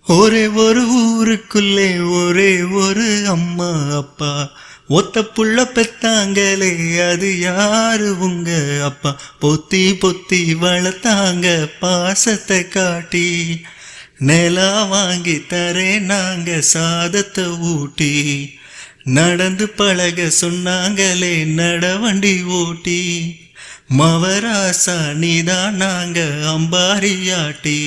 ஒரே ஒரு ஊருக்குள்ளே ஒரே ஒரு அம்மா அப்பா ஒத்த புள்ள பெத்தாங்களே அது யாரு உங்க அப்பா. பொத்தி பொத்தி வளர்த்தாங்க பாசத்தை காட்டி, நிலா வாங்கி தரேன் நாங்க சாதத்தை ஊட்டி, நடந்து பழக சொன்னாங்களே நடவண்டி ஓட்டி, மவராசா நீதான் நாங்க அம்பாரியாட்டி.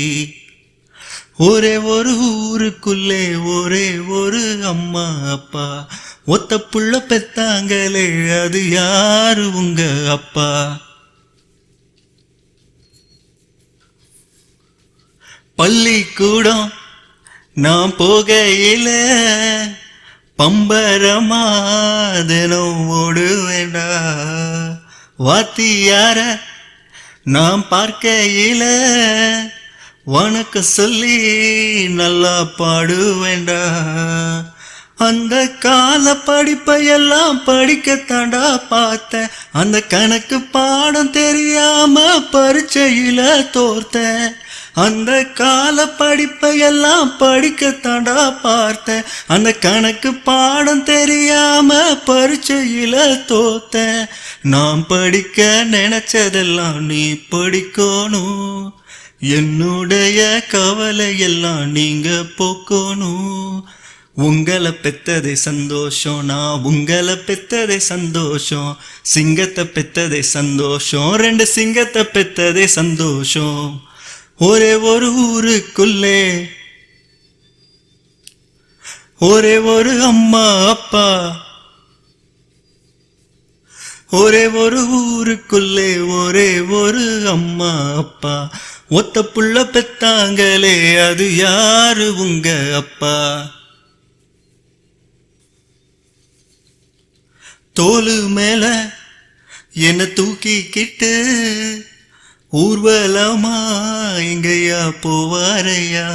ஒரே ஒரு ஊருக்குள்ளே ஒரே ஒரு அம்மா அப்பா ஒத்த புள்ள பெத்தாங்களே அது யாரு உங்க அப்பா. பள்ளிக்கூடம் நான் போகையில பம்பரமா தினம் ஓடுவேண்டா, வாத்தியார நான் பார்க்கையில வணக்கம் சொல்லி நல்லா பாடுவேண்டா. அந்த கால படிப்பையெல்லாம் படிக்கத்தாண்டா பார்த்தேன், அந்த கணக்கு பாடம் தெரியாம பரீட்சையில தோர்த்தேன். அந்த கால படிப்பையெல்லாம் படிக்கத்தாண்டா பார்த்தேன், அந்த கணக்கு பாடம் தெரியாம பரீட்சையில தோர்த்தேன். நான் படிக்க நினைச்சதெல்லாம் நீ படிக்கணும், என்னுடைய கவலை எல்லாம் நீங்க போக்கணும். உங்களை பெத்ததே சந்தோஷம், நான் உங்களை பெத்ததே சந்தோஷம். சிங்கத்தை பெத்ததே சந்தோஷம், ரெண்டு சிங்கத்தை பெத்ததே சந்தோஷம். ஒரே ஒரு ஊருக்குள்ளே ஒரே ஒரு அம்மா அப்பா, ஒரே ஒரு ஊருக்குள்ளே ஒரே ஒரு அம்மா அப்பா ஒத்த புள்ள பெத்தாங்களே அது யாரு உங்க அப்பா. தோலு மேல என்ன தூக்கிக்கிட்டு ஊர்வலமா எங்கய்யா போவாரையா,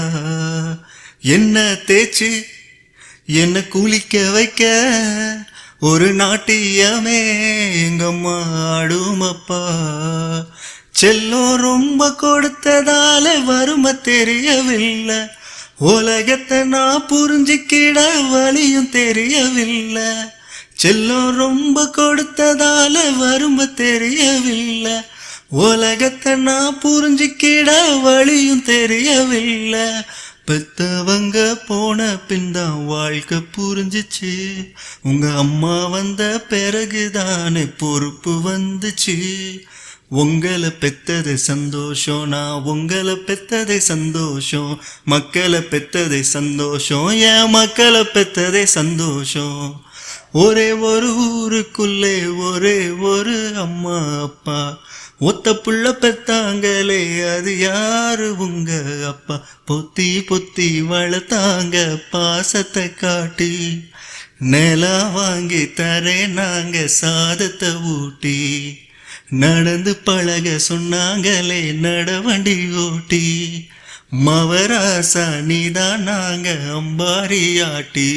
என்ன தேய்ச்சி என்ன குளிக்க வைக்க ஒரு நாட்டியமே எங்கம்மா ஆடுமப்பா. செல்லம் ரொம்ப கொடுத்ததால வறுமை தெரியவில்லை, உலகத்தை நான் புரிஞ்சிக்கிட வழியும் தெரியவில்லை. செல்லம் ரொம்ப கொடுத்ததால வறுமை தெரியவில்லை, உலகத்தை நான் புரிஞ்சிக்கிட வழியும் தெரியவில்லை. பெத்தவங்க போன பின்தான் வாழ்க்கை புரிஞ்சிச்சு, உங்க அம்மா வந்த பிறகுதானே பொறுப்பு வந்துச்சு. உங்களை பெத்தது சந்தோஷம், நான் உங்களை பெத்ததே சந்தோஷம். மக்களை பெத்ததே சந்தோஷம், என் மக்களை பெத்ததே சந்தோஷம். ஒரே ஒரு ஊருக்குள்ளே ஒரே ஒரு அம்மா அப்பா ஒத்த புள்ள பெத்தாங்களே அது யாரு உங்க அப்பா. பொத்தி பொத்தி வளர்த்தாங்க பாசத்தை காட்டி, நிலா வாங்கி தரேன் நாங்க சாதத்தை ஊட்டி, நடந்து பழக சொன்னாங்களே நடவண்டி ஓட்டி, மவராசா நீதான் நாங்க அம்பாரியாட்டி.